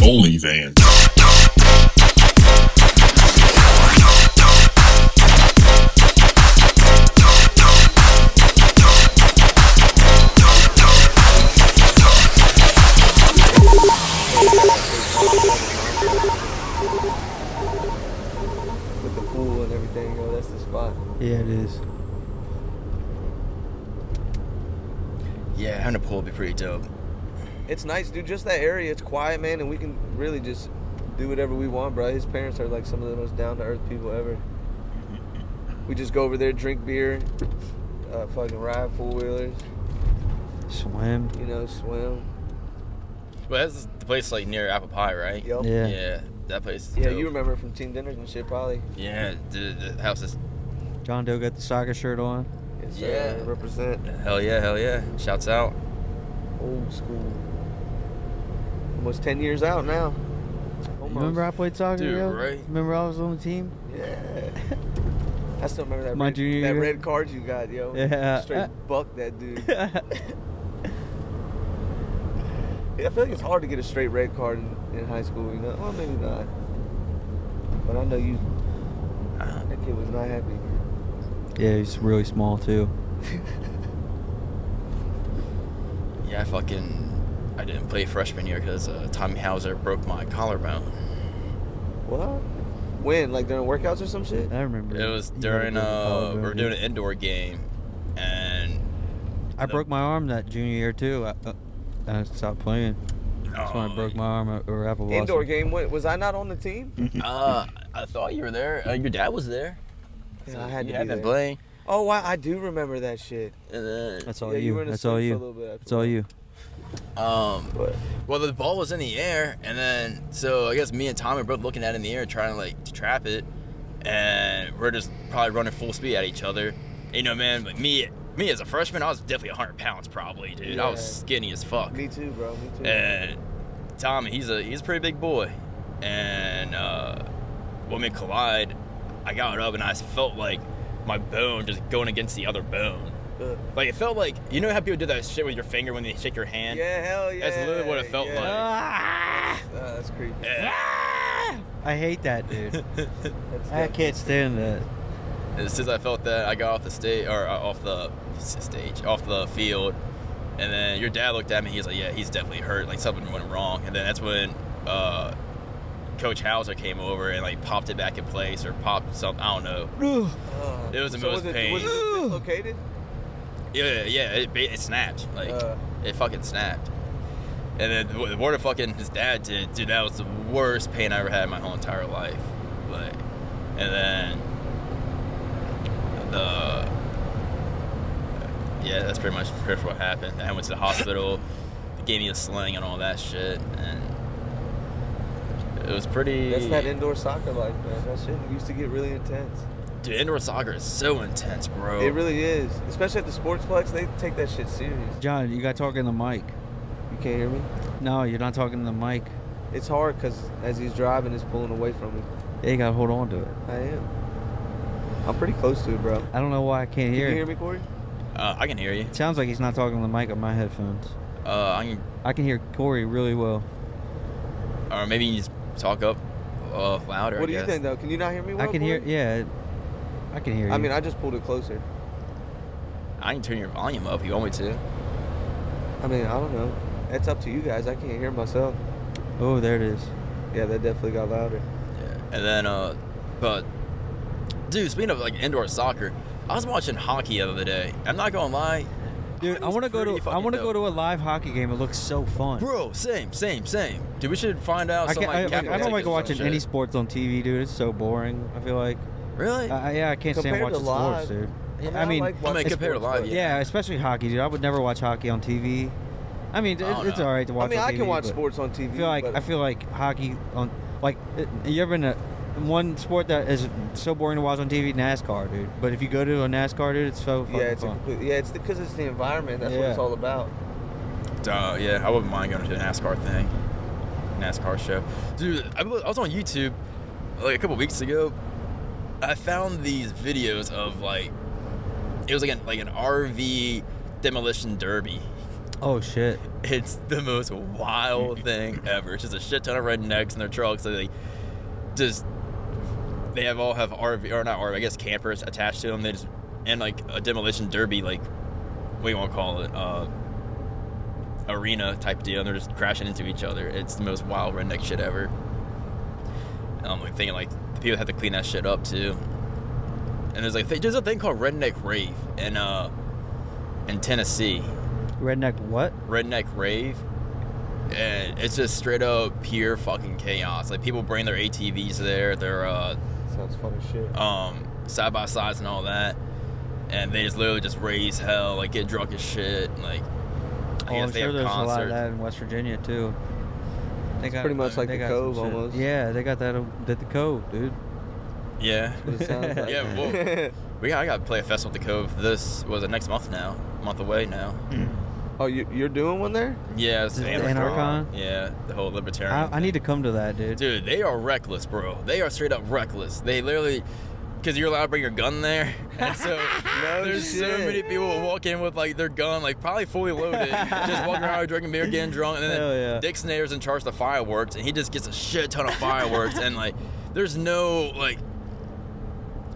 OnlyVans. With the pool and everything, yo, that's the spot. Yeah, it is. Yeah, having a pool would be pretty dope. It's nice, dude. Just that area, it's quiet, man, and we can really just do whatever we want, bro. His parents are like some of the most down-to-earth people ever. We just go over there, drink beer, fucking ride four-wheelers. Swim. You know, swim. But that's the place like near Apple Pie, right? Yep. Yeah. Yeah, that place is Yeah, dope. you remember it from team dinners and shit, probably. Yeah, the house is... John Doe got the soccer shirt on. Yes, Yeah. sir. Represent. Hell yeah. Shouts out. Old school. Almost 10 years out now. Almost. You remember I played soccer, Dude, yo? right? Remember I was on the team? Yeah. I still remember that, My junior that year? red card you got, yo. Yeah. Straight buck that dude. Yeah, I feel like it's hard to get a straight red card in high school, you know? Well, maybe not. But I know you. That kid was not happy. Yeah, he's really small too. Yeah, I didn't play freshman year because Tommy Hauser broke my collarbone. What? When? Like during workouts or some shit? I remember. It was you during broke your collarbone, we were dude. doing an indoor game, and I broke my arm that junior year too. I stopped playing. That's when I broke my arm at Apple Blossom. Indoor game. Was I not on the team? I thought you were there. Your dad was there. Yeah, I had you to had be been there. playing. Oh, I do remember that shit. And then, That's all Yeah, you were you. in a That's all suit for a you. little bit after That's all that. you. But well, the ball was in the air, and then so I guess me and Tommy were both looking at it in the air, trying to trap it, and we're just probably running full speed at each other. You know, man, like me as a freshman, I was definitely 100 pounds, probably, dude. I was Yeah. skinny as fuck. me too, bro. Me too. And Tommy, he's a pretty big boy, and when we collide, I got up and I felt like my bone just going against the other bone. Like, it felt like, you know how people do that shit with your finger when they shake your hand? Yeah, hell yeah. That's literally what it felt like. Ah! That's creepy. I hate that, dude. That's I definitely- can't stand that. As soon as I felt that, I got off the field, and then your dad looked at me. He's like, "Yeah, he's definitely hurt. Like something went wrong." And then that's when Coach Hauser came over and like popped it back in place or popped something. I don't know. It was the most pain. Was it dislocated? Yeah, it snapped. Like it fucking snapped. And then what his dad did, dude, that was the worst pain I ever had in my whole entire life. Like, and then that's pretty much what happened. I went to the hospital, gave me a sling and all that shit, and it was pretty. That's that indoor soccer life, man. That shit used to get really intense. Dude, indoor soccer is so intense, bro. It really is. Especially at the Sportsplex, they take that shit serious. John, you got to talk in the mic. You can't hear me? No, you're not talking in the mic. It's hard because as he's driving, it's pulling away from me. Yeah, you got to hold on to it. I am. I'm pretty close to it, bro. I don't know why I can't Can hear you it. hear me, Corey? I can hear you. It sounds like he's not talking in the mic on my headphones. I can hear Corey really well. Or maybe you just talk up louder. What do I you guess. think, though? Can you not hear me well, I can Corey? hear, yeah. I can hear you. I mean, I just pulled it closer. I can turn your volume up if you want me to. I mean, I don't know. It's up to you guys. I can't hear myself. Oh, there it is. Yeah, that definitely got louder. Yeah. And then, but, dude, speaking of like indoor soccer, I was watching hockey the other day. I'm not gonna lie, Dude, I want to go to a live hockey game. It looks so fun. Bro, same. Dude, we should find out. I some, don't like tickets watching and any shit. sports on TV, dude. It's so boring. I feel like. Really? Yeah, I can't stand Compared to watching sports, live, dude. Yeah, I mean, like watching compared to sports, live, but- yeah, especially hockey, dude. I would never watch hockey on TV. I mean, I don't it's know. all right to watch. I mean, on I TV, can watch but sports on TV. I feel like hockey on you ever been to one sport that is so boring to watch on TV? NASCAR, dude. But if you go to a NASCAR, dude, it's so fucking fun. It's because it's the environment. That's what Yeah. it's all about. Yeah, I wouldn't mind going to a NASCAR thing. NASCAR show. Dude, I was on YouTube like a couple weeks ago. I found these videos of like, it was like an RV demolition derby. Oh shit! It's the most wild thing ever. It's just a shit ton of rednecks in their trucks. So they all have RV, or not RV, I guess campers attached to them. They just, and like a demolition derby, like, what do you want to call it? Arena type deal. And they're just crashing into each other. It's the most wild redneck shit ever. And I'm like thinking, like, the people have to clean that shit up too. And there's a thing called redneck rave in Tennessee. Redneck what? Redneck rave. And it's just straight up pure fucking chaos. Like, people bring their ATVs there, their sounds fun as shit. Side by sides and all that, and they just literally just raise hell, like get drunk as shit. Like, I guess I'm they sure have there's concerts. a lot of that in West Virginia too. They got, pretty much like the Cove almost. Yeah, they got that at the Cove, dude. Yeah. That's what it sounds like. Yeah, well, I got to play a festival at the Cove. This was it next month now, a month away now. Oh, you're doing one there? Yeah, it's Is the it the Anarchon. Anarchon? Yeah, the whole libertarian. I need to come to that, dude. Dude, they are reckless, bro. They are straight up reckless. They literally, because you're allowed to bring your gun there, and so there's so many people who walk in with like their gun, like probably fully loaded, just walking around drinking beer, getting drunk, and then Dick Snyder's in charge of the fireworks, and he just gets a shit ton of fireworks, and like there's no like,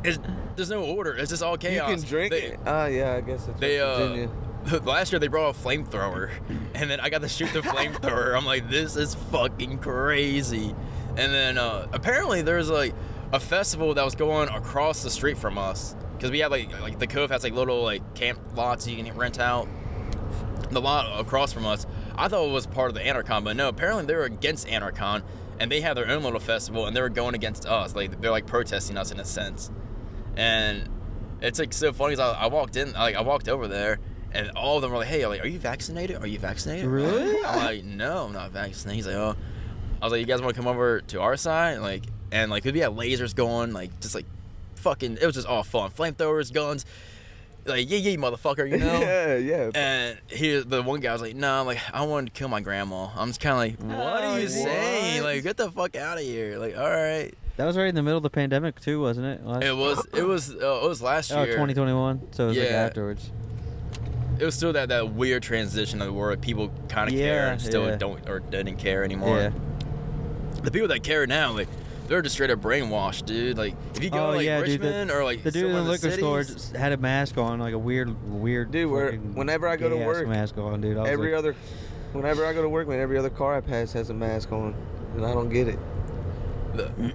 there's no order. It's just all chaos. You can drink it. Yeah, I guess it's Virginia. Last year they brought a flamethrower, and then I got to shoot the flamethrower. I'm like, this is fucking crazy. And then apparently there's like a festival that was going across the street from us, because we have like the Cove has like little like camp lots you can rent out. The lot across from us, I thought it was part of the Anarchon, but no, apparently they were against Anarchon, and they have their own little festival, and they were going against us. Like, they're like protesting us in a sense. And it's like so funny, because I walked over there, and all of them were like, hey, like, are you vaccinated? Are you vaccinated? Really? I'm like, no, I'm not vaccinated. He's like, oh. I was like, you guys want to come over to our side? Like, and like, we had lasers going, like, just like fucking, it was just all fun. Flamethrowers, guns, like, yeah, motherfucker, you know? yeah. And the one guy was like, no, like, I wanted to kill my grandma. I'm just kind of like, what are you saying? Like, get the fuck out of here. Like, all right. That was right in the middle of the pandemic too, wasn't it? It was last year. 2021. So it was like afterwards. It was still that weird transition of where people kind of care and still don't or didn't care anymore. Yeah. The people that care now, like, they're just straight up brainwashed, dude. Like, if you go to like Richmond or like the dude in the liquor store cities, just had a mask on, like a weird dude. Whenever I go to work, mask on, dude. Whenever I go to work, man, every other car I pass has a mask on, and I don't get it.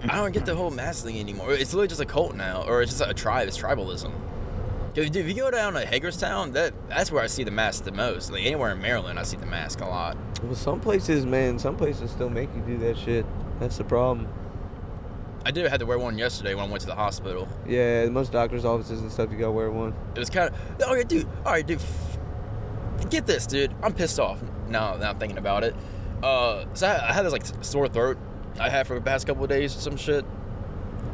I don't get the whole mask thing anymore. It's literally just a cult now, or it's just a tribe. It's tribalism. If you go down to Hagerstown, that's where I see the mask the most. Like, anywhere in Maryland, I see the mask a lot. Well, some places still make you do that shit. That's the problem. I did have to wear one yesterday when I went to the hospital. Yeah, most doctors' offices and stuff, you gotta wear one. It was kind of, all right, dude. Get this, dude. I'm pissed off now that I'm thinking about it. So I had this like sore throat I had for the past couple of days or some shit,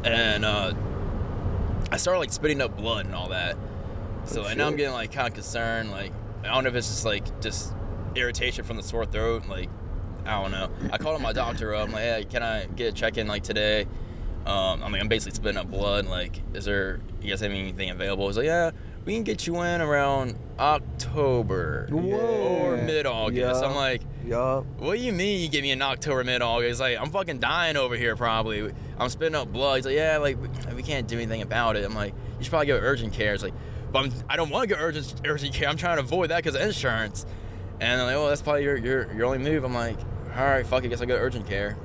and I started like spitting up blood and all that. So now I'm getting like kind of concerned. Like, I don't know if it's just irritation from the sore throat. Like, I don't know. I called my doctor up. I'm like, hey, can I get a check-in like today? I'm basically spitting up blood. Like, you guys have anything available? He's like, yeah, we can get you in around October or mid-August. Yeah. I'm like, what do you mean you get me in October, mid-August? Like, I'm fucking dying over here probably. I'm spitting up blood. He's like, yeah, like, we can't do anything about it. I'm like, you should probably go urgent care. It's like, but I don't want to go urgent care. I'm trying to avoid that because of insurance. And they're like, oh, that's probably your only move. I'm like, all right, fuck it, guess I go urgent care.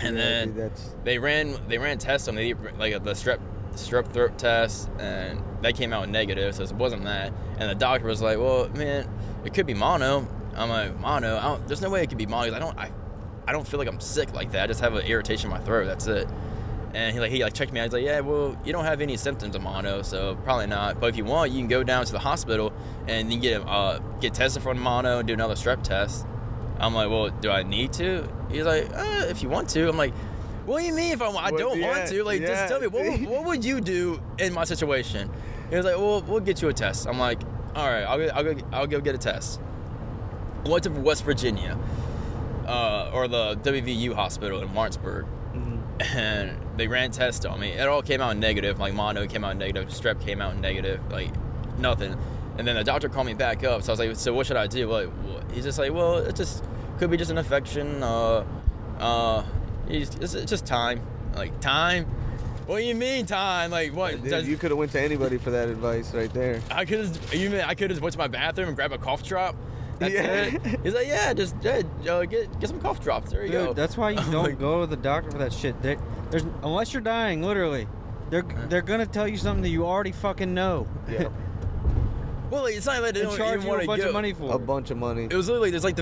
And then dude, they ran tests on me. They did like the strep throat test, and that came out negative, so it wasn't that. And the doctor was like, well, man, it could be mono. I'm like, mono? There's no way it could be mono, because I don't feel like I'm sick like that. I just have an irritation in my throat, that's it. And he checked me out. He's like, yeah, well, you don't have any symptoms of mono, so probably not. But if you want, you can go down to the hospital and you get tested for mono and do another strep test. I'm like, well, do I need to? He's like, if you want to. I'm like, what do you mean if I don't want to? Like, just tell me, what would you do in my situation? He was like, well, we'll get you a test. I'm like, all right, I'll go get a test. I went to West Virginia, or the WVU hospital in Martinsburg. And they ran tests on me. It all came out negative. Like, mono came out negative, strep came out negative, like nothing. And then the doctor called me back up. So I was like, so what should I do? Like, he's just like, well, it just could be just an infection. It's just time. Like, time? What do you mean time? Like, what? Dude, you could have went to anybody for that advice right there. I could have went to my bathroom and grabbed a cough drop. That's it. He's like, yeah, just get some cough drops. There you go. That's why you don't go to the doctor for that shit. There's unless you're dying, literally, they're gonna tell you something that you already fucking know. Yeah. Well, it's not like they don't charge even you want a to bunch go. of money for A bunch of money. It was literally there's like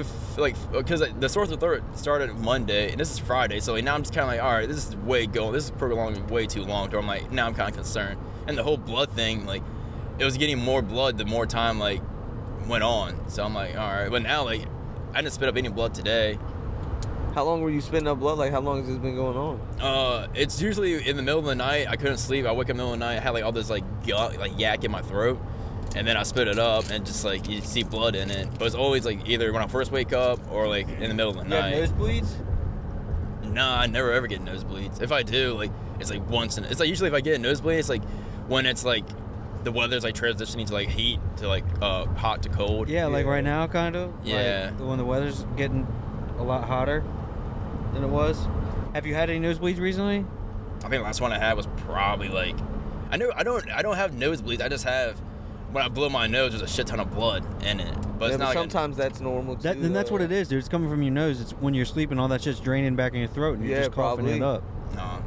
because the sore throat started Monday and this is Friday, so like now I'm just kind of like, all right, this is prolonging way too long. So I'm like, now I'm kind of concerned. And the whole blood thing, like, it was getting more blood the more time like went on. So I'm like, all right, but now like I didn't spit up any blood today. How long were you spitting up blood? Like, how long has this been going on? It's usually in the middle of the night. I couldn't sleep. I wake up in the middle of the night. I had like all this like yak in my throat. And then I spit it up, and just like you see blood in it. But it's always like either when I first wake up or like in the middle of the night. You have nosebleeds? Nah, I never ever get nosebleeds. If I do, like it's like once in. It's like usually if I get a nosebleed, it's like when it's like the weather's like transitioning to like heat to like hot to cold. Yeah, like right now, kind of. Yeah. Like when the weather's getting a lot hotter than it was. Have you had any nosebleeds recently? I think the last one I had was probably like, I don't have nosebleeds. I just have. When I blow my nose, there's a shit ton of blood in it. But it's not sometimes that's normal too. Then that's what it is, dude. It's coming from your nose. It's when you're sleeping, all that shit's draining back in your throat, and you're just coughing it up. No.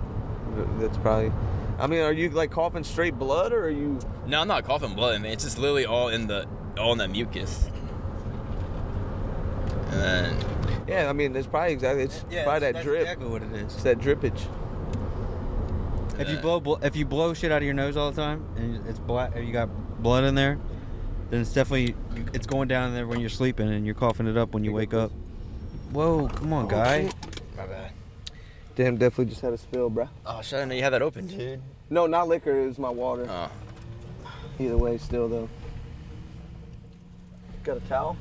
That's probably. I mean, are you like coughing straight blood, or are you? No, I'm not coughing blood. I mean, it's just literally all in the mucus. And then. Yeah, I mean, it's probably exactly. It's probably that that's drip. Exactly what it is. It's that drippage. If you blow shit out of your nose all the time and it's black, or you got blood in there, then it's going down in there when you're sleeping and you're coughing it up when you wake up. Whoa, come on, guy. My bad. Damn, definitely just had a spill, bro. Oh, shit, I didn't know you had that open, dude. No, not liquor. It was my water. Oh. Either way, still though. Got a towel?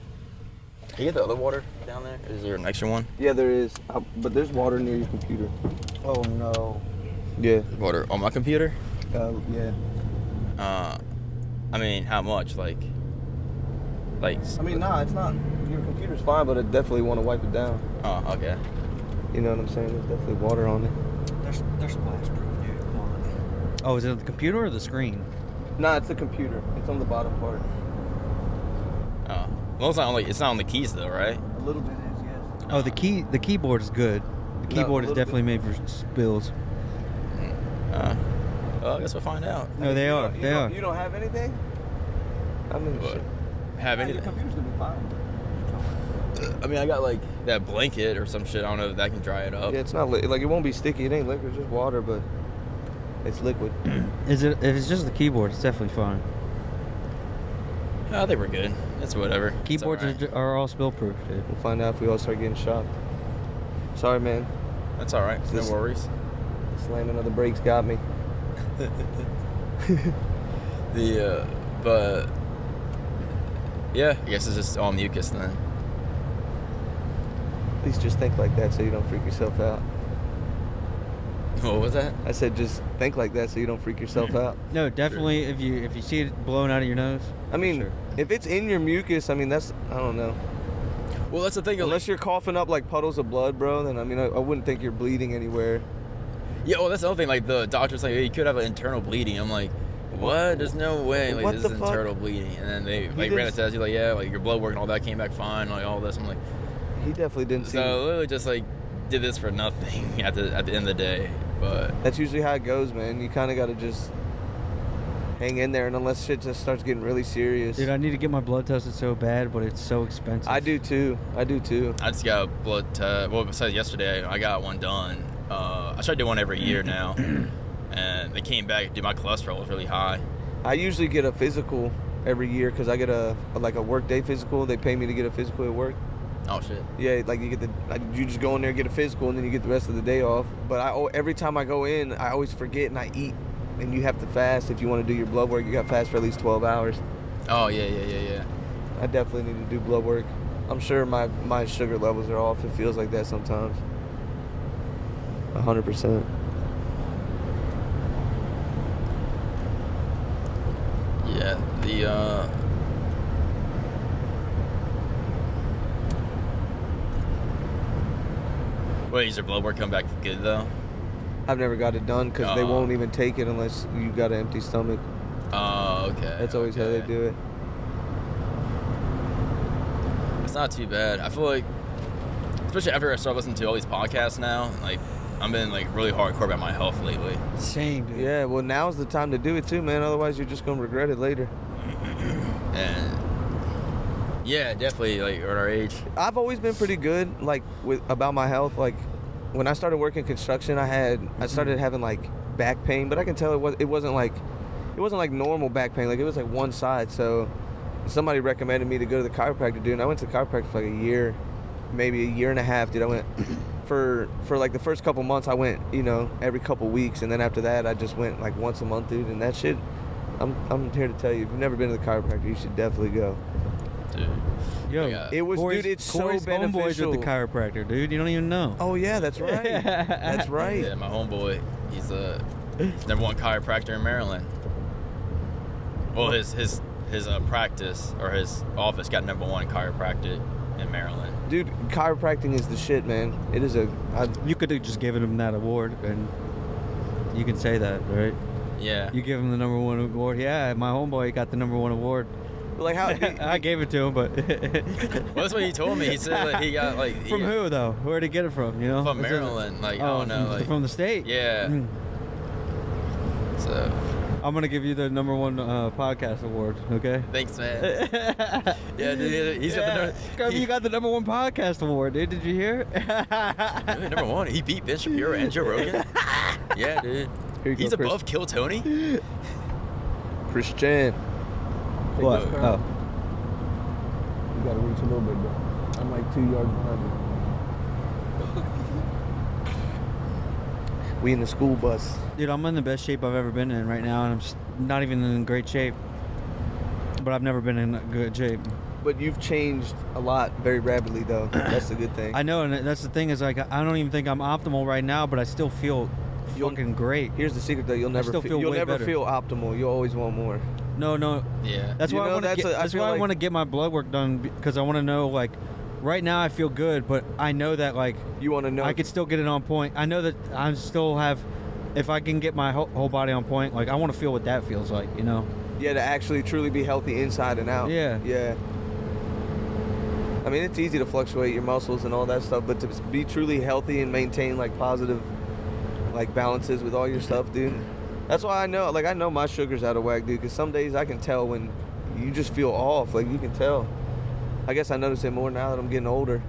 Can you get the other water down there? Is there an extra one? Yeah, there is. But there's water near your computer. Oh no. Yeah. Water on my computer? Yeah. I mean, how much? Like. I mean, nah, it's not. Your computer's fine, but I definitely want to wipe it down. Oh, okay. You know what I'm saying? There's definitely water on it. They're splash proof, dude. Come on. Oh, is it the computer or the screen? Nah, it's the computer. It's on the bottom part. Oh. Well, it's not on the keys though, right? A little bit is, yes. Oh, the keyboard is good. The keyboard is definitely made for spills. Well, I guess we'll find out. No, they are. You don't have anything? I mean, What? shit. Have Your anything? computer's gonna be fine. I mean, I got like that blanket or some shit. I don't know if that can dry it up. Yeah, it's not like it won't be sticky. It ain't liquor, it's just water, but it's liquid. If it's just the keyboard, it's definitely fine. I think we're good. It's whatever. Keyboards It's all right. are all spill proof, dude. We'll find out if we all start getting shocked. Sorry, man. That's all right. No This- worries. Slamming of the brakes got me. But yeah, I guess it's just all mucus then. At least just think like that so you don't freak yourself out. What was that? I said just think like that so you don't freak yourself out. No, definitely. If you see it blowing out of your nose. I mean, sure. if it's in your mucus, I mean I don't know. Well, that's the thing. Unless you're coughing up like puddles of blood, bro, then I mean I wouldn't think you're bleeding anywhere. Yeah, well, that's the other thing. Like the doctor's like, hey, you could have an internal bleeding. I'm like, what? There's no way. Like What this the is fuck? internal bleeding. And then they like did ran the s- test. He's like, yeah, like your blood work and all that came back fine. Like all this. I'm like, He definitely didn't see. so literally just like did this for nothing at the end of the day. But That's usually how it goes, man. You kind of got to just hang in there, and unless shit just starts getting really serious. Dude, I need to get my blood tested so bad, but it's so expensive. I do too. I I just got a blood test. Well, besides yesterday, I got one done. I try to do one every year now, and they came back. Dude, my cholesterol was really high. I usually get a physical every year because I get a work day physical. They pay me to get a physical at work. Oh shit. Yeah, like you just go in there, get a physical, and then you get the rest of the day off. But every time I go in, I always forget and I eat. And you have to fast if you want to do your blood work. You got to fast for at least 12 hours. Oh yeah. I definitely need to do blood work. I'm sure my sugar levels are off. It feels like that sometimes. 100%. Yeah. Wait, is your blood work come back good though? I've never got it done because they won't even take it unless you got an empty stomach. Oh, okay. That's always how they do it. It's not too bad. I feel like, especially after I start listening to all these podcasts now, like I've been like really hardcore about my health lately. Same, dude. Yeah, well, now's the time to do it too, man. Otherwise, you're just gonna regret it later. And yeah, definitely, like at our age. I've always been pretty good, like about my health. Like when I started working construction, I started having like back pain, but I can tell it wasn't like normal back pain. Like it was like one side. So somebody recommended me to go to the chiropractor, dude. And I went to the chiropractor for like a year, maybe a year and a half, dude. I went for like the first couple months. I went, every couple weeks, and then after that, I just went like once a month, dude. And that shit, I'm here to tell you, if you've never been to the chiropractor, you should definitely go. Dude. Yo, it was, Corey's, dude. It's Corey's so beneficial. homeboy's at the chiropractor, dude. You don't even know. Oh yeah, that's right. That's right. Yeah, my homeboy, he's number one chiropractor in Maryland. Well, his practice or his office got number one chiropractic in Maryland. Dude, chiropractic is the shit, man. It is You could have just given him that award, and you can say that, right? Yeah. You give him the number one award. Yeah, my homeboy got the number one award. like how I gave it to him, but Well, that's what he told me. He said that he got like from who though? Where'd he get it from? You know, from Maryland. Like I oh, don't know, like from the state. yeah. Mm. So I'm gonna give you the number one podcast award. Okay. thanks, man. Yeah, dude. He's got the You got the number one podcast award, dude. Did you hear? Really, number one. He beat Ben Shapiro and Joe Rogan. Yeah, dude. Here you He's go, Chris. above Kill Tony. Christian. What? You Oh. gotta reach a little bit, bro. I'm like 2 yards behind you. We in the school bus. Dude, I'm in the best shape I've ever been in right now, and I'm not even in great shape. But I've never been in good shape. But you've changed a lot very rapidly, though. That's the good thing. I know, and that's the thing is like I don't even think I'm optimal right now, but I still feel fucking great. Here's the secret, though. You'll never still feel you'll way never better. feel optimal. You'll always want more. No. Yeah. That's why I want to get. That's why I want to get my blood work done because I want to know like. Right now I feel good, but I know that like You want to know? I could still get it on point. I know that I still have. If I can get my whole body on point, like I want to feel what that feels like, you know. Yeah, to actually truly be healthy inside and out. Yeah. Yeah. I mean, it's easy to fluctuate your muscles and all that stuff, but to be truly healthy and maintain like positive, like balances with all your stuff, dude. That's why I know my sugar's out of whack, dude. Because some days I can tell when you just feel off. Like you can tell. I guess I notice it more now that I'm getting older.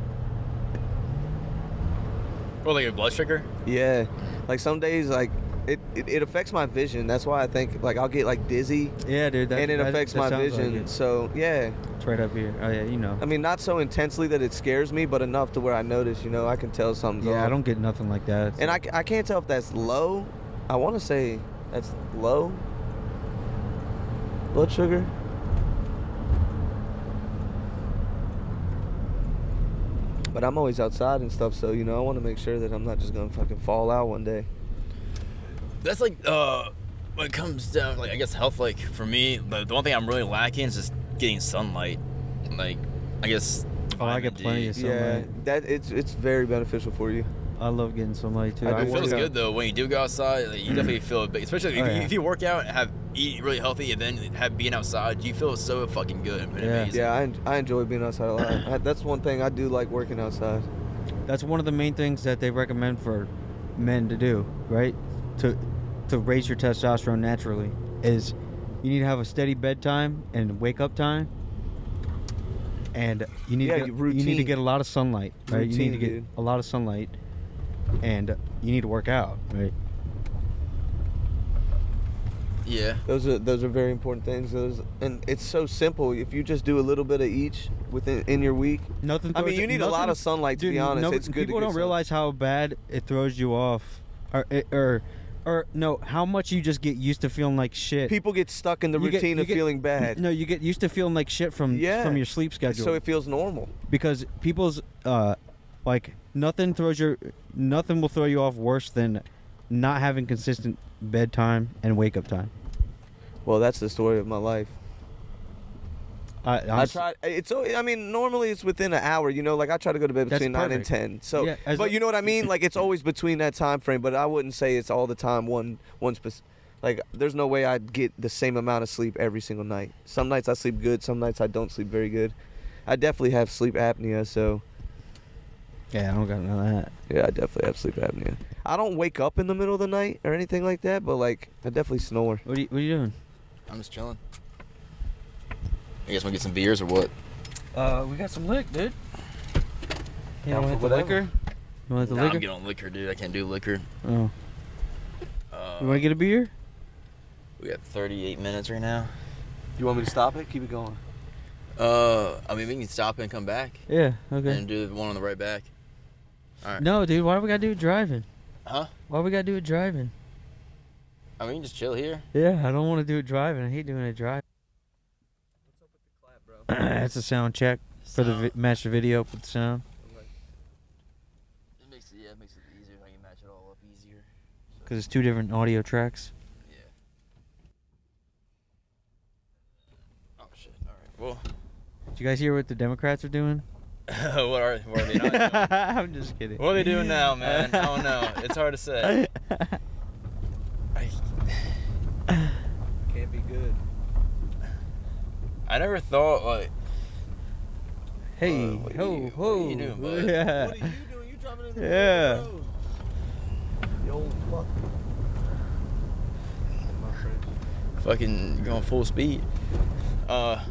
Well, like your blood sugar. Yeah. Like some days, like it affects my vision. That's why I think like I'll get like dizzy. Yeah, dude. And it affects my vision. Like So yeah. it's right up here. Oh yeah, you know. I mean, not so intensely that it scares me, but enough to where I notice, I can tell something's off. Yeah, I don't get nothing like that. And I can't tell if that's low. I want to say that's low blood sugar. But I'm always outside and stuff, so, I want to make sure that I'm not just going to fucking fall out one day. That's like when it comes down like I guess health. Like for me, the one thing I'm really lacking is just getting sunlight. Like I guess. I get plenty of sunlight. Yeah, it's very beneficial for you. I love getting sunlight too. It feels good though when you do go outside. Like, you definitely feel it, especially if you work out and eat really healthy and then being outside. You feel so fucking good. And amazing. Yeah, I enjoy being outside a lot. That's one thing I do like working outside. That's one of the main things that they recommend for men to do, right? To raise your testosterone naturally is you need to have a steady bedtime and wake up time. And you need to get a lot of sunlight, right? Routine, you need to get dude. a lot of sunlight, and you need to work out, right? Yeah, those are very important things. And it's so simple. If you just do a little bit of each in your week. Nothing. I mean, you need a lot of sunlight to be honest. It's good. People don't realize how bad it throws you off, or no, how much you just get used to feeling like shit. People get stuck in the routine of feeling bad. No, you get used to feeling like shit from your sleep schedule. So it feels normal. Because people's like nothing will throw you off worse than not having consistent bedtime and wake up time. Well, that's the story of my life. I try. I mean, normally it's within an hour. You know, like I try to go to bed between 9 and 10. So, Yeah, but you know what I mean? Like it's always between that time frame. But I wouldn't say it's all the time one specific. Like there's no way I'd get the same amount of sleep every single night. Some nights I sleep good. Some nights I don't sleep very good. I definitely have sleep apnea. So. Yeah, I don't got none of that. Yeah, I definitely have sleep apnea. I don't wake up in the middle of the night or anything like that, but like I definitely snore. What are you doing? I'm just chilling. You guys want to get some beers or what? We got some liquor, dude. Yeah, want the liquor? You want the liquor? I'm getting on liquor, dude. I can't do liquor. Oh. You want to get a beer? We got 38 minutes right now. You want me to stop it? Keep it going. I mean, we can stop and come back. Yeah, okay. And do the one on the right back. All right. No, dude, why do we got to do it driving? Huh? Why we got to do it driving? I mean, just chill here. Yeah, I don't want to do it driving. I hate doing it driving. What's up with the clap, bro? That's a sound check for the match the video with the sound. It makes it easier. I can match it all up easier. Because it's 2 different audio tracks. Yeah. Oh shit! All right. Well. Did you guys hear what the Democrats are doing? what are they not doing? I'm just kidding. What are they doing now, man? I don't know. It's hard to say. Can't be good. I never thought like. Hey, what ho. are you doing, bud? Yeah. What are you doing? You driving in the Yeah. road. You old fuck. My friend. Fucking going full speed. Yeah,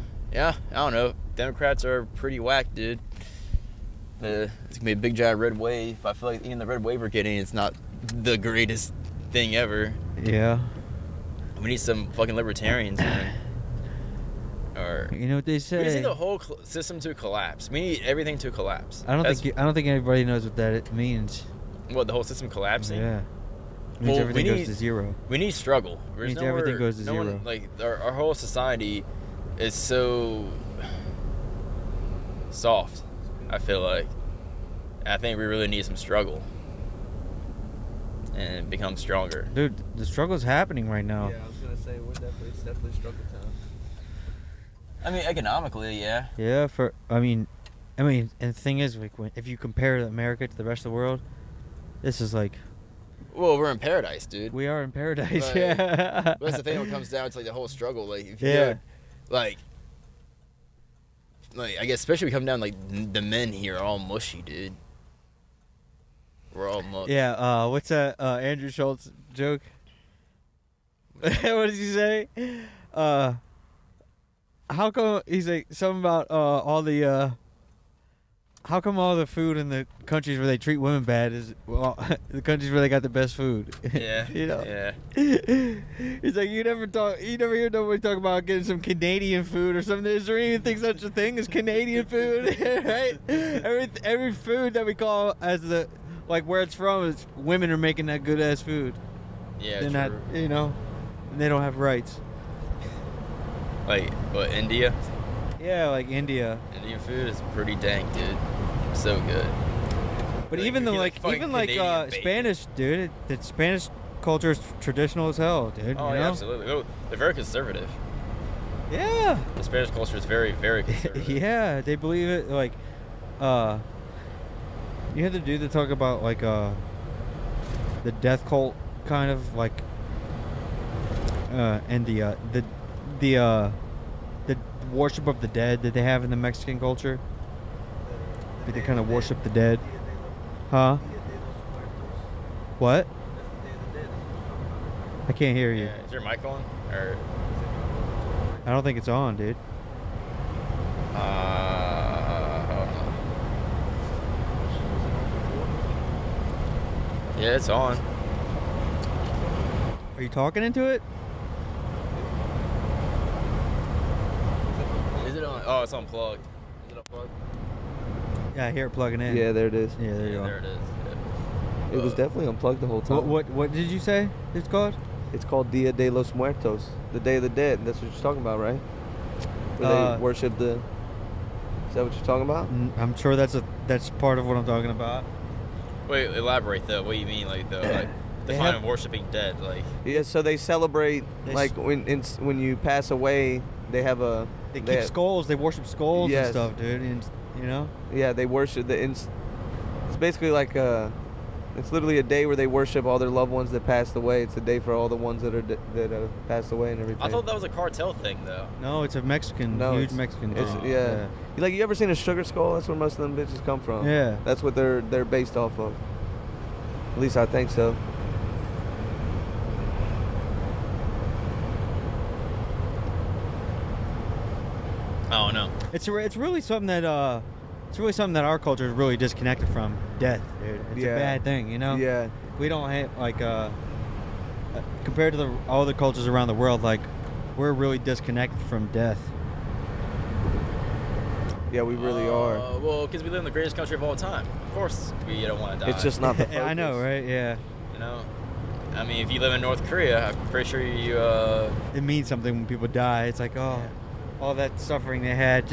I don't know. Democrats are pretty whack, dude. It's gonna be a big giant red wave. I feel like even the red wave we're getting, it's not the greatest thing ever. Yeah. We need some fucking libertarians, man. Or You know what they say? we just need the whole system to collapse. We need everything to collapse. I don't think anybody knows what that means. What, the whole system collapsing? Yeah. It means Well, everything we goes need- to zero. We need struggle. It means everything goes to zero. Like our whole society is so soft. I feel like. I think we really need some struggle and become stronger. Dude, the struggle's happening right now. Yeah, I was gonna say it's definitely struggle time. I mean, economically, yeah. Yeah, and the thing is, like, if you compare America to the rest of the world, this is like Well, we're in paradise, dude. we are in paradise. Like, Yeah. But that's the thing when it comes down to like the whole struggle. Like, if you Yeah. go, like I guess especially when we come down like the men here are all mushy, dude. We're all mush. Yeah. What's that Andrew Schultz joke? What does he say? How come he's like something about how come all the food in the countries where they treat women bad is the countries where they got the best food? Yeah. You know? Yeah. He's like, you never hear nobody talk about getting some Canadian food or something. Is there even such a thing as Canadian food? Right? Every food that we call as the like where it's from is women are making that good ass food. Yeah. They're True. not, and they don't have rights. Like what? India. Yeah, like India. Indian food is pretty dank, dude. So good. But Like, even you the get, fucking Canadian bacon. Spanish, dude, the Spanish culture is traditional as hell, dude. Oh you yeah, know? absolutely. Oh, they're very conservative. Yeah. The Spanish culture is very, very conservative. Yeah, they believe it. Like, you had the dude that talk about like the death cult kind of like, and the worship of the dead that they have in the Mexican culture. They kind of worship the dead. Huh? What? I can't hear you. Yeah. Is your mic on? Or I don't think it's on, dude. hold on. Yeah, it's on. Are you talking into it? Is it on? Oh, it's unplugged. Is it unplugged? Yeah, I hear it plugging in. Yeah, there it is. Yeah, there you Yeah, go. there it is. Yeah. It was definitely unplugged the whole time. What did you say it's called? It's called Dia de los Muertos, the Day of the Dead. That's what you're talking about, right? Where they worship the. Is that what you're talking about? I'm sure that's part of what I'm talking about. Wait, elaborate though. What do you mean, like the like They define have- worshiping dead? Like Yeah, so they celebrate They like when you pass away, they have a They keep skulls. They worship skulls and Yes. stuff, dude. And you know. Yeah, they worship it's basically like it's literally a day where they worship all their loved ones that passed away. It's a day for all the ones that have passed away and everything. I thought that was a cartel thing, though. No, it's a Mexican, huge Mexican. It's, thing. yeah. Like, you ever seen a sugar skull? That's where most of them bitches come from. Yeah. That's what they're based off of. At least I think so. I don't know. It's really something that our culture is really disconnected from. Death, dude. It's a bad thing, you know. Yeah. We don't have like compared to all other cultures around the world, like we're really disconnected from death. Yeah, we really are. Well, because we live in the greatest country of all time. Of course, we don't want to die. It's just not the focus. I know, right? Yeah. You know, I mean, if you live in North Korea, I'm pretty sure you. It means something when people die. It's like, oh, all that suffering they had,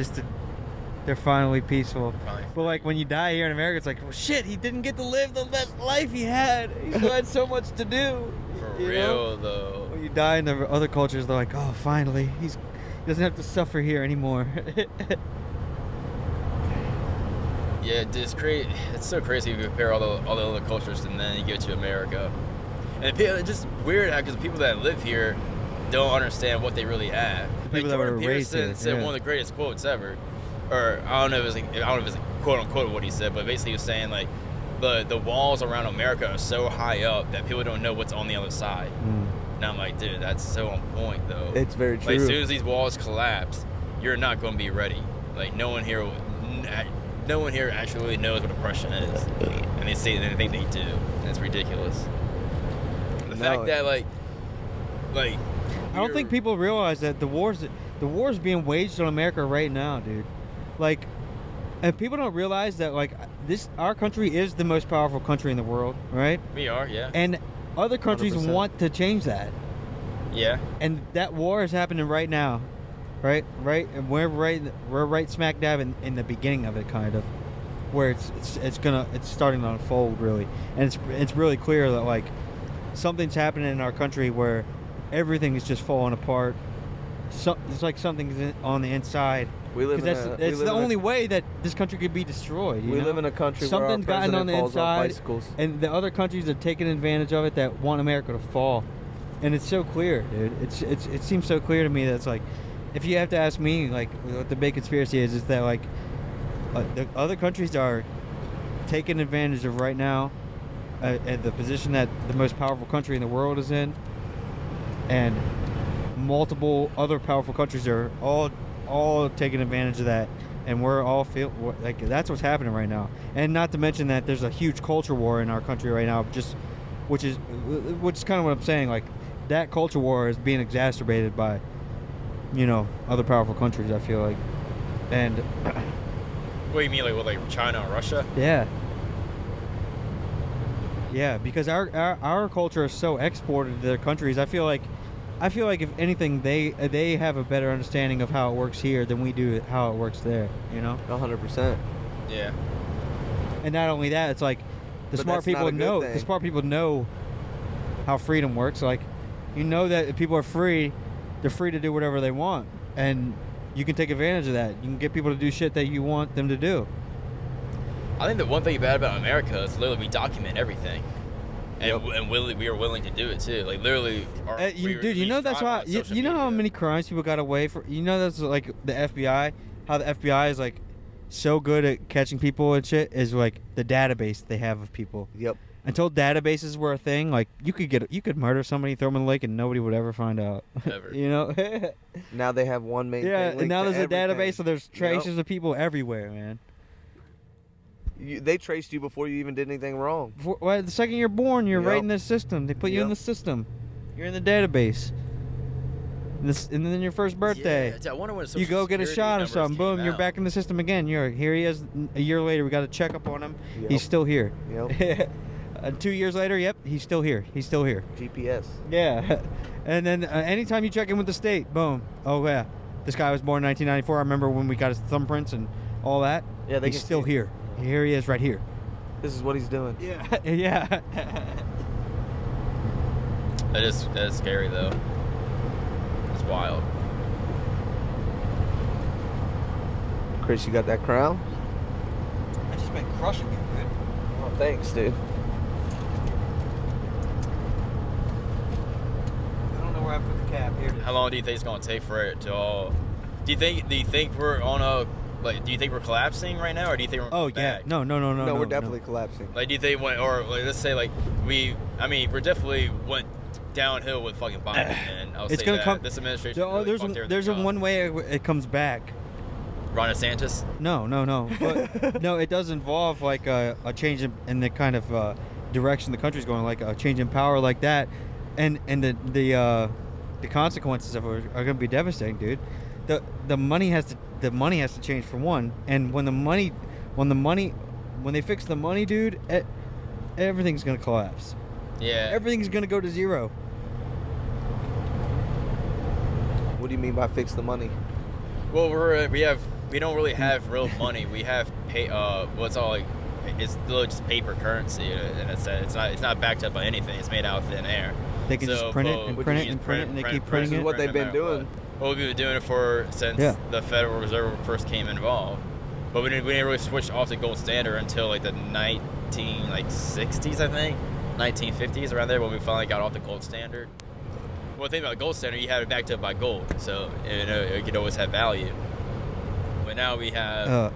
they're finally peaceful. But like when you die here in America, it's like, well, shit, he didn't get to live the best life he had. He still had so much to do. For real, though. When you die in the other cultures, they're like, oh, finally, he doesn't have to suffer here anymore. Yeah, it's crazy. It's so crazy if you compare all the other cultures and then you go to America. And it's just weird because the people that live here don't understand what they really have. Like Jordan Peterson said one of the greatest quotes ever, or I don't know if it's quote unquote what he said, but basically he was saying like the walls around America are so high up that people don't know what's on the other side. And I'm like, dude, that's so on point though. It's very true. Like, as soon as these walls collapse, you're not going to be ready. Like no one here actually really knows what oppression is, and they say they think they do, and it's ridiculous. The fact that like I don't think people realize that the war's being waged on America right now, dude. Like, and people don't realize that like our country is the most powerful country in the world, right? We are, yeah. And other countries 100%. want to change that. Yeah. And that war is happening right now, right? And we're right smack dab in the beginning of it, kind of, where it's starting to unfold really, and it's really clear that like something's happening in our country where everything is just falling apart. So it's like something's on the inside. It's the only way that this country could be destroyed. We live in a country where our something's gotten on the falls off inside, bicycles. and the other countries are taking advantage of it that want America to fall. And it's so clear, dude. It seems so clear to me that it's like, if you have to ask me, like, what the big conspiracy is that like the other countries are taking advantage of right now at the position that the most powerful country in the world is in, and multiple other powerful countries are all taking advantage of that, and we're all feel like that's what's happening right now. And not to mention that there's a huge culture war in our country right now, which is kind of what I'm saying. Like, that culture war is being exacerbated by, you know, other powerful countries, I feel like. And what do you mean, like China and Russia? Yeah, because our culture is so exported to their countries. I feel like if anything, they have a better understanding of how it works here than we do how it works there. You know, 100%. Yeah. And not only that, it's like the smart people know how freedom works. Like, you know that if people are free, they're free to do whatever they want, and you can take advantage of that. You can get people to do shit that you want them to do. I think the one thing bad about America is literally we document everything, and we are willing to do it too. Like literally, you know that's why. You know how many crimes people got away for? You know that's like the FBI. How the FBI is like so good at catching people and shit is like the database they have of people. Yep. Until databases were a thing, like you could murder somebody, throw them in the lake, and nobody would ever find out. Ever. You know. Now they have one main thing. Yeah, and now there's a database, so there's traces Yep. of people everywhere, man. They traced you before you even did anything wrong. Well, the second you're born, you're Yep. right in the system. They put you in the system. You're in the database. And then your first birthday, Yeah, I wonder when you go get a shot or something. Boom, you're back in the system again. Here he is. A year later, we got to check up on him. Yep. He's still here. Yep. 2 years later, yep, he's still here. He's still here. GPS. Yeah. And then anytime you check in with the state, boom. Oh yeah, this guy was born in 1994. I remember when we got his thumbprints and all that. Yeah, he's still here. Here he is, right here. This is what he's doing. Yeah. Yeah. That is scary though. It's wild. Chris, you got that crown? I just been crushing it, dude. Oh, thanks, dude. I don't know where I put the cap. Here it is. How long do you think it's gonna take for it to all? Do you think we're on a do you think we're collapsing right now, or do you think we're Oh back? yeah, no. No, we're definitely collapsing. Like, do you think let's say we definitely went downhill with fucking Biden, and I'll It's say gonna that come. this administration. Really there's fucked there's everything up. one way it comes back. Ron DeSantis. No. But, no, it does involve like a change in the kind of direction the country's going, like a change in power like that, and the consequences of it are going to be devastating, dude. The money has to change for one, and when they fix the money, dude, everything's going to collapse. Yeah. Everything's going to go to zero. What do you mean by fix the money? Well, we don't really have real money. We have it's all like it's literally just paper currency, and it's not backed up by anything. It's made out of thin air. They can just print it and print it and print it, and they keep printing This is it. what they've been doing. Well, we've been doing it since the Federal Reserve first came involved. But we didn't really switch off the gold standard until like the 1960s, I think, 1950s, around there, when we finally got off the gold standard. Well, the thing about the gold standard, you have it backed up by gold, so it could always have value. But now we have.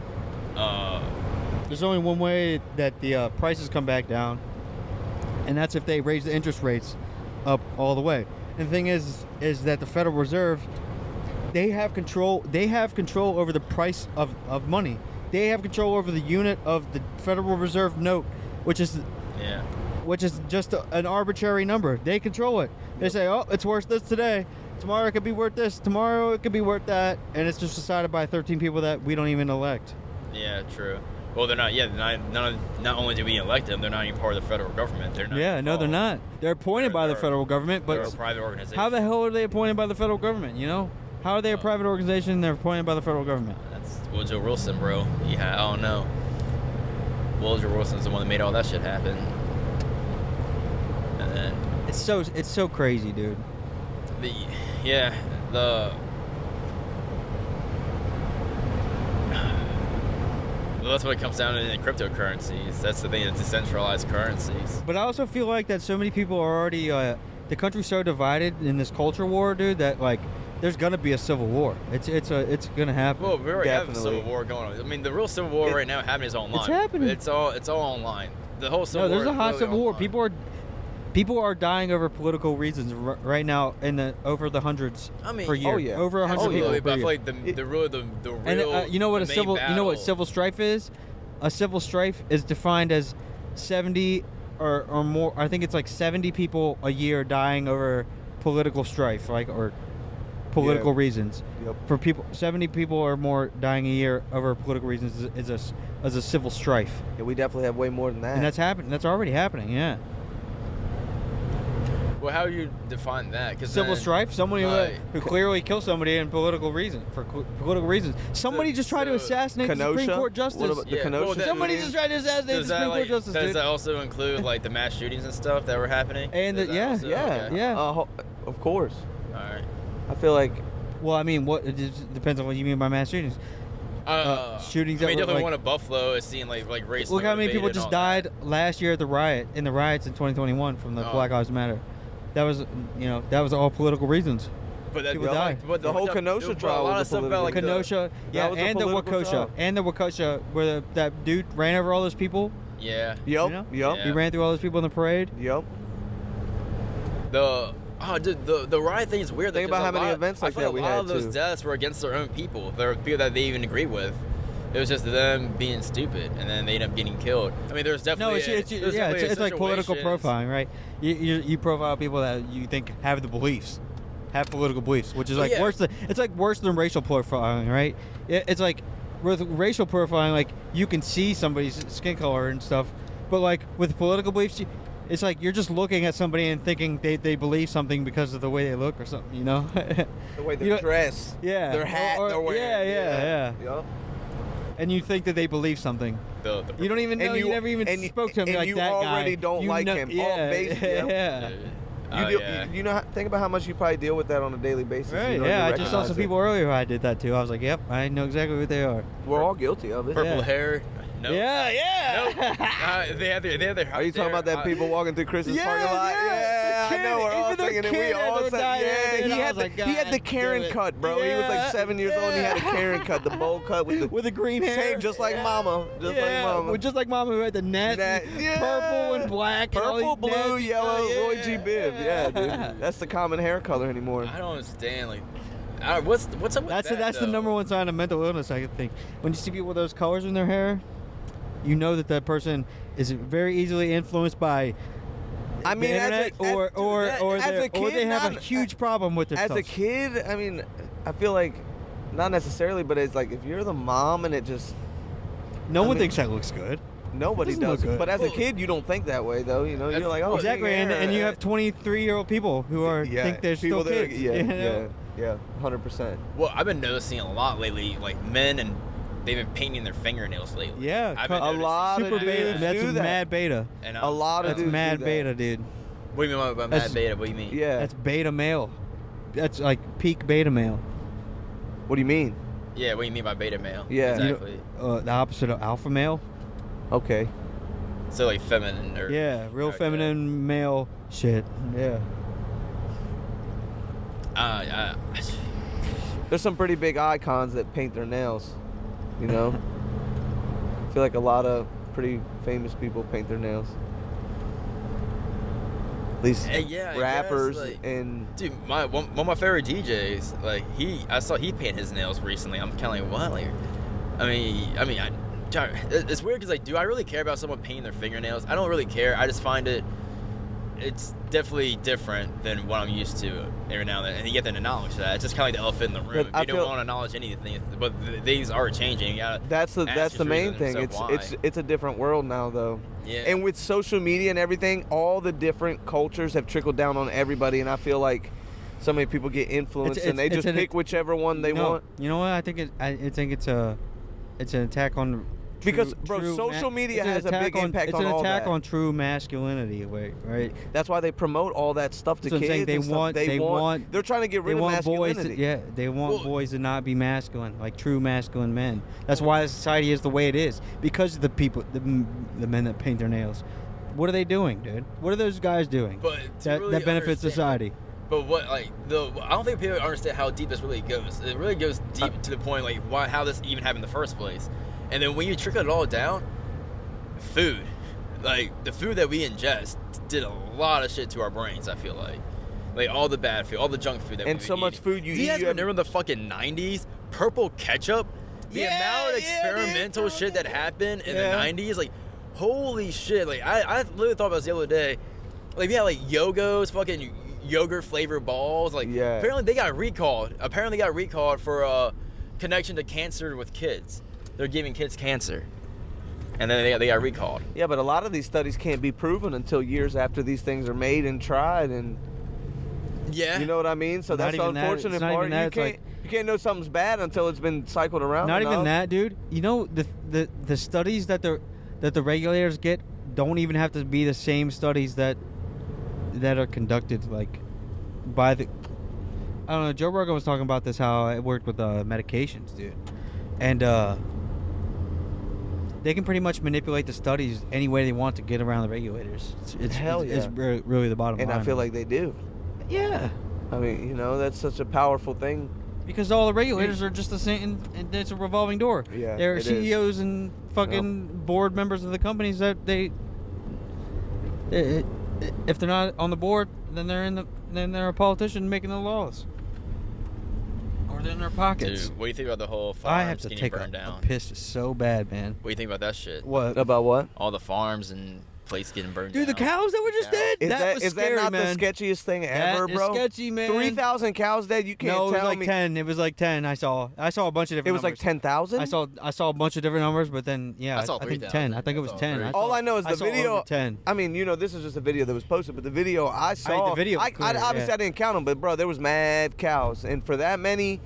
There's only one way that the prices come back down, and that's if they raise the interest rates up all the way. And the thing is that the Federal Reserve, they have control over the price of money. They have control over the unit of the Federal Reserve note, which is just an arbitrary number. They control it. They say, oh, it's worth this today. Tomorrow it could be worth this. Tomorrow it could be worth that. And it's just decided by 13 people that we don't even elect. Yeah, true. Well, they're not. Yeah, not only do we elect them, they're not even part of the federal government. They're not. Yeah, no, they're not. They're appointed by the federal government, but they're a private organization. how the hell are they appointed by the federal government? You know, how are they a private organization and they're appointed by the federal government? That's Woodrow Wilson, bro. Yeah, I don't know. Woodrow Wilson's the one that made all that shit happen. And then It's so crazy, dude. Well, that's what it comes down to in cryptocurrencies. That's the thing, it's decentralized currencies. But I also feel like that so many people are already the country's so divided in this culture war, dude, that like there's gonna be a civil war. It's gonna happen. Well, we already have a Definitely. civil war going on. I mean, the real civil war right now happening is online. It's happening. It's all online. The whole civil No, war. there's a hot is civil war. online. People are dying over political reasons right now over the hundreds per year. oh, yeah. Over 100 Absolutely, people but I per feel year. like the real And you know what civil strife is? A civil strife is defined as 70 or more. I think it's like 70 people a year dying over political strife, or political reasons. Yep. For people, 70 people or more dying a year over political reasons is a civil strife, Yeah, we definitely have way more than that. and that's happening. That's already happening. Yeah. Well, how do you define that? Cause Civil then, strife, somebody like, who clearly killed somebody in political reasons. Somebody just tried to assassinate the Supreme Kenosha? Court justice. What about the Kenosha well, Somebody shooting? just tried to assassinate the does that Supreme Court justice, does dude. that also include like the mass shootings and stuff that were happening? And Does that also- okay. yeah. Of course. All right. I feel like Well, I mean, it just depends on what you mean by mass shootings. Shootings I mean, that were definitely like, one of Buffalo is seeing like race. look how many people just died That. last year at the riots in 2021 from the Black Lives Matter. That was all political reasons. But that, People died. But The whole Kenosha trial a lot was of stuff a about like Kenosha, that was a and the political Waukesha, trial. where that dude ran over all those people. Yeah. Yep. You know? Yep. He ran through all those people in the parade. Yep. The riot thing is weird. Think about how many events like that we a lot had, of those too. deaths were against their own people. They were people that they even agree with. It was just them being stupid, and then they end up getting killed. I mean, there's definitely it's like political situations- profiling, right? You profile people that you think have political beliefs, which is like yeah. it's like worse than racial profiling, right? It's like with racial profiling, like you can see somebody's skin color and stuff, but like with political beliefs, it's like you're just looking at somebody and thinking they believe something because of the way they look or something, you know? The way they're dressed. Yeah. Their hat they're wearing. Yeah. Yep. And you think that they believe something. You don't even know. You never even spoke to him and like you that guy. already don't like him. Yeah, All base, yep. yeah. You know, think about how much you probably deal with that on a daily basis. Right, you know, yeah. you I just saw some recognize it. people earlier who I did that too. I was like, yep, I know exactly what they are. We're all guilty of it. Purple Yeah. hair. No. Yeah. No. They have their. Are you talking about that people walking through Chris's parking lot? Yeah, I know. We're all thinking it. We all said, yeah. He had the Karen cut, bro. He was like 7 years old and he had a Karen cut, the bowl cut with the green hair. Same, just like Mama. Just like Mama who had the nasty purple and black. Purple, and blue, nasty, yellow, Roy G. Biv. Yeah, dude. That's the common hair color anymore. I don't understand. Like, what's up with That's that, the number one sign of mental illness, I think. When you see people with those colors in their hair, you know that person is very easily influenced by the internet, or they have a huge problem with themselves. As a kid, I mean, I feel like not necessarily, but it's like if you're the mom and it just no one thinks that looks good. Nobody does. But as a kid, you don't think that way, though. You know, you're like, oh, exactly. And you have 23-year-old people who think they're still kids. Yeah, 100%. Well, I've been noticing a lot lately, like men and they've been painting their fingernails lately. Yeah, a lot super of beta. dudes That's do that. mad beta. And A lot of That's dudes mad do that. beta, dude. What do you mean by mad beta? What do you mean? Yeah. That's beta male. That's like peak beta male. What do you mean? Yeah, what do you mean by beta male? Yeah. Exactly. The opposite of alpha male. Okay. So like feminine or Yeah, real feminine male shit. Yeah. There's some pretty big icons that paint their nails. You know? I feel like a lot of pretty famous people paint their nails. At least yeah, rappers I guess, like, and dude, one of my favorite DJs, like I saw he paint his nails recently. I'm kind of like, what? Like, it's weird because like, do I really care about someone painting their fingernails? I don't really care. I just find it's definitely different than what I'm used to every now and then, and you get to acknowledge that. It's just kind of like the elephant in the room. You don't want to acknowledge anything, but things are changing. You gotta that's the main thing. It's a different world now, though. Yeah. And with social media and everything, all the different cultures have trickled down on everybody, and I feel like so many people get influenced and they just pick whichever one they want. You know what? I think it's an attack on. Because, social media has a big impact on all that. It's an attack on true masculinity, right? That's why they promote all that stuff to kids. They're trying to get rid of masculinity. They want boys to not be masculine, like true masculine men. That's why the society is the way it is. Because of the people, the men that paint their nails. What are they doing, dude? What are those guys doing that benefits society? But I don't think people understand how deep this really goes. It really goes deep to the point, like, how this even happened in the first place. And then when you trickle it all down, food, like the food that we ingest, did a lot of shit to our brains. I feel like all the bad food, all the junk food that and so much food you eat. You guys remember the fucking 90s? Purple ketchup, the amount of experimental shit that happened in the 90s, like holy shit! Like I literally thought about this the other day. Like we had like Yogos, fucking yogurt flavored balls. Like apparently they got recalled. For connection to cancer with kids. They're giving kids cancer, and then they got recalled. Yeah, but a lot of these studies can't be proven until years after these things are made and tried, and you know what I mean. So that's the unfortunate part. You can't know something's bad until it's been cycled around. Not even that, dude. You know the studies that the regulators get don't even have to be the same studies that are conducted like by the. I don't know. Joe Rogan was talking about this, how it worked with medications, dude, and they can pretty much manipulate the studies any way they want to get around the regulators. It's really the bottom line. And I feel like they do. Yeah. I mean, you know, that's such a powerful thing. Because all the regulators are just the same, and it's a revolving door. Yeah, they're CEOs and fucking board members of the companies that if they're not on the board, then they're a politician making the laws. Or they're in their pockets. Dude, what do you think about the whole I farms have to getting take burned down? a piss so bad, man. What do you think about that shit? What? About what? All the farms and places getting burned down. Dude, the cows that were just dead? Is that not man. the sketchiest thing ever, bro? That is sketchy, man. 3,000 cows dead? You can't tell me. No, it was like 10. It was like 10. I saw a bunch of different numbers. It was like 10,000? I saw a bunch of different numbers, but then, I think 10. I think it was 10. All I know is the video. 10. I mean, you know, this is just a video that was posted, but the video I saw. The video obviously, I didn't count them, but, bro, there was mad cows. And for that many,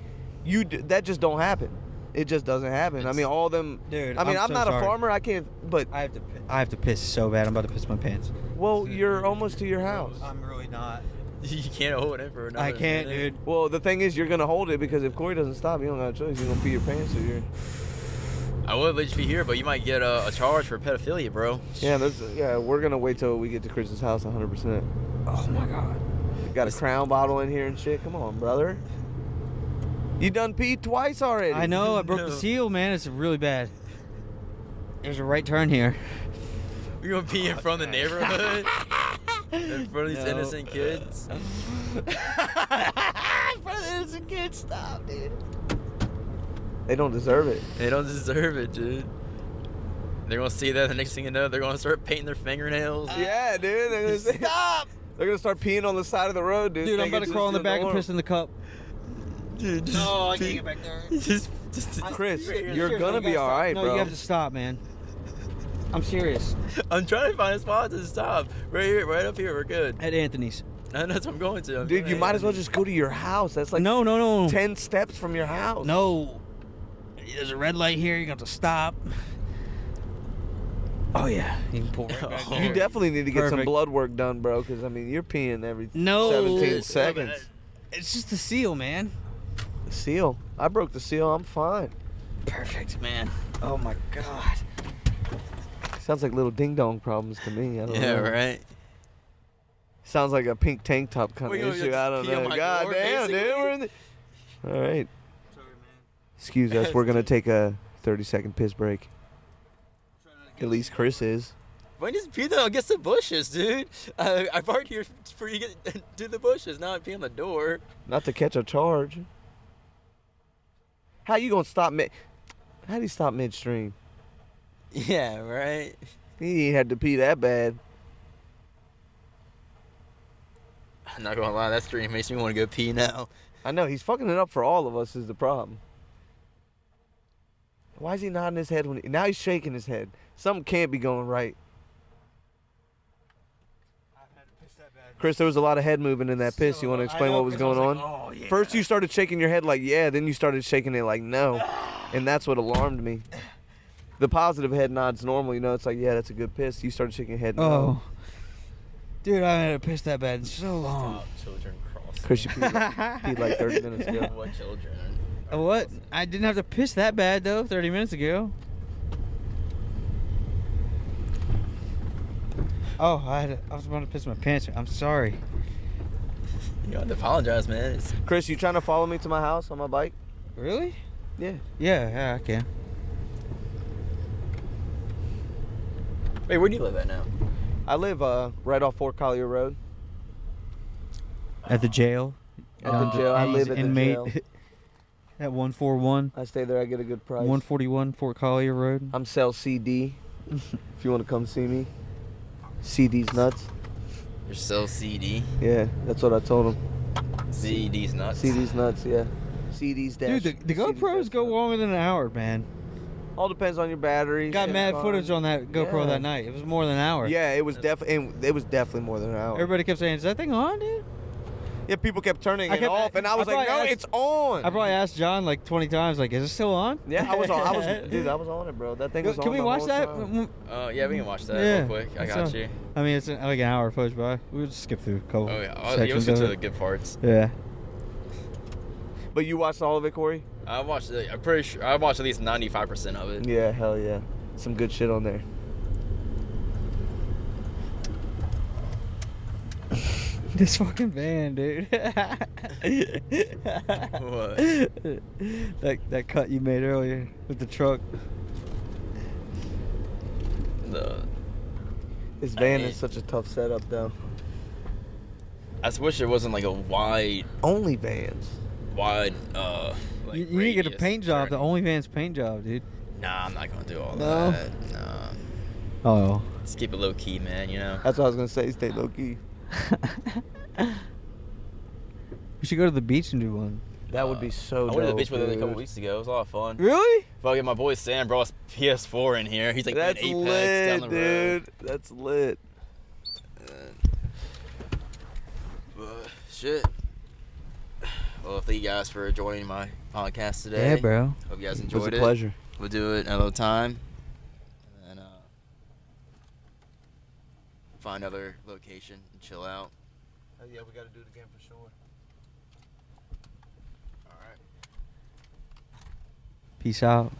that just don't happen. It just doesn't happen. I mean, all them. Dude, I mean, I'm so not sorry. a farmer. I can't. But I have to piss so bad. I'm about to piss my pants. well, you're almost to your house. I'm really not. You can't hold it for another I can't, minute. dude. Well, the thing is, you're gonna hold it because if Corey doesn't stop, you don't got a choice. You're gonna pee your pants. So you're. I would let you be here, but you might get a charge for pedophilia, bro. Yeah, we're gonna wait till we get to Chris's house 100%. Oh my god. Got a Crown bottle in here and shit. Come on, brother. You done peed twice already. I know. I broke the seal, man. It's really bad. There's a right turn here. You're gonna pee in front of the neighborhood? In front of these No. innocent kids? In front of innocent kids, stop, dude. They don't deserve it. They don't deserve it, dude. They're gonna see that, the next thing you know, they're gonna start painting their fingernails. Yeah, dude. They're gonna say, stop. They're gonna start peeing on the side of the road, dude. Dude, I'm Think about it's to crawl in just the back and norm. piss in the cup. Dude, just No, I can't pee- get back there. Just Chris, Seriously, you're gonna you be gotta all stop. right, no, bro. you have to stop, man. I'm serious. I'm trying to find a spot to stop. Right here, right up here, we're good. At Anthony's. And that's what I'm going to. Dude, you might as well just go to your house. That's like No. 10 steps from your house. No. There's a red light here. You got to stop. Oh, yeah. You can pull right back Oh. You there. definitely need to get some Perfect. blood work done, bro, because, I mean, you're peeing every No. 17 seconds. It's just the seal, man. The seal. I broke the seal. I'm fine. Perfect, man. Oh, my God. Sounds like little ding-dong problems to me. I don't Yeah, know. right? Sounds like a pink tank top kind Well, of you issue. just I don't pee on know. my God door, damn, dude. basically. We're in the... All right. Sorry, man. Excuse us. We're going to take a 30-second piss break. At least Chris is. Why just pee though against the bushes, dude? I parked here for you to get to the bushes. Now I pee on the door. Not to catch a charge. How you going to stop mid... How do you stop midstream? Yeah, right? He ain't had to pee that bad. I'm not gonna lie, that stream makes me want to go pee now. I know. He's fucking it up for all of us is the problem. Why is he nodding his head when he... Now he's shaking his head. Something can't be going right. Chris, there was a lot of head moving in that piss. You want to explain what was going on? Oh, yeah. First, you started shaking your head like, yeah. Then you started shaking it like, no. And that's what alarmed me. The positive head nods normal. You know, it's like, yeah, that's a good piss. You started shaking your head, no. Oh. Dude, I haven't piss that bad in so long. Stop, children crossing. Chris, you peed like 30 minutes ago. What children? What? I didn't have to piss that bad, though, 30 minutes ago. Oh, I was about to piss my pants. I'm sorry. You don't have to apologize, man. It's, Chris, you trying to follow me to my house on my bike? Really? Yeah. Yeah, I can. wait, where do you live at now? I live right off Fort Collier Road. At the jail. At the jail. I He's live at the inmate jail. at 141, I stay there. I get a good price. 141 Fort Collier Road. I'm sell CD. If you want to come see me. CD's nuts. You're so CD. Yeah, that's what I told him. CD's nuts. CD's nuts, yeah. CD's dash. Dude, the GoPros go longer than an hour, man. All depends on your battery. Got mad footage on that GoPro Yeah. that night. It was more than an hour. Yeah, it was definitely more than an hour. Everybody kept saying, "Is that thing on, dude?" Yeah, people kept turning I it kept- off, and I was I like, probably "No, asked- it's on." I probably asked John like 20 times, like, "Is it still on?" Yeah, I was on. Dude, I was on it, bro. That thing was on. Can we the watch whole that? time. Yeah, we can watch that Yeah. real quick. I got So- you. I mean, it's like an hour footage, but we'll just skip through a couple. Oh, yeah. You sections listen of to it. the good parts. Yeah. But you watched all of it, Corey? I watched it. I'm pretty sure I watched at least 95% of it. Yeah, hell yeah. Some good shit on there. This fucking van, dude. What? That cut you made earlier with the truck. This van mean- is such a tough setup, though. I just wish it wasn't like a wide, OnlyVans. like You need to get a radius paint job, the turning. OnlyVans paint job, dude. Nah, I'm not gonna do all No? that. Nah. Oh. Just keep it low key, man. You know. That's what I was gonna say. Stay low key. We should go to the beach and do one. That would be so I dope. went to the beach with it a couple dude. weeks ago. It was a lot of fun. Really? Fucking my boy Sam brought his PS4 in here. He's like That's playing Apex down lit, the road. dude. That's lit. But shit. Well, thank you guys for joining my podcast today. Yeah, bro. Hope you guys It was enjoyed a it. pleasure. We'll do it another time. And then find another location and chill out. Oh, yeah, we got to do it again for sure. All right. Peace out.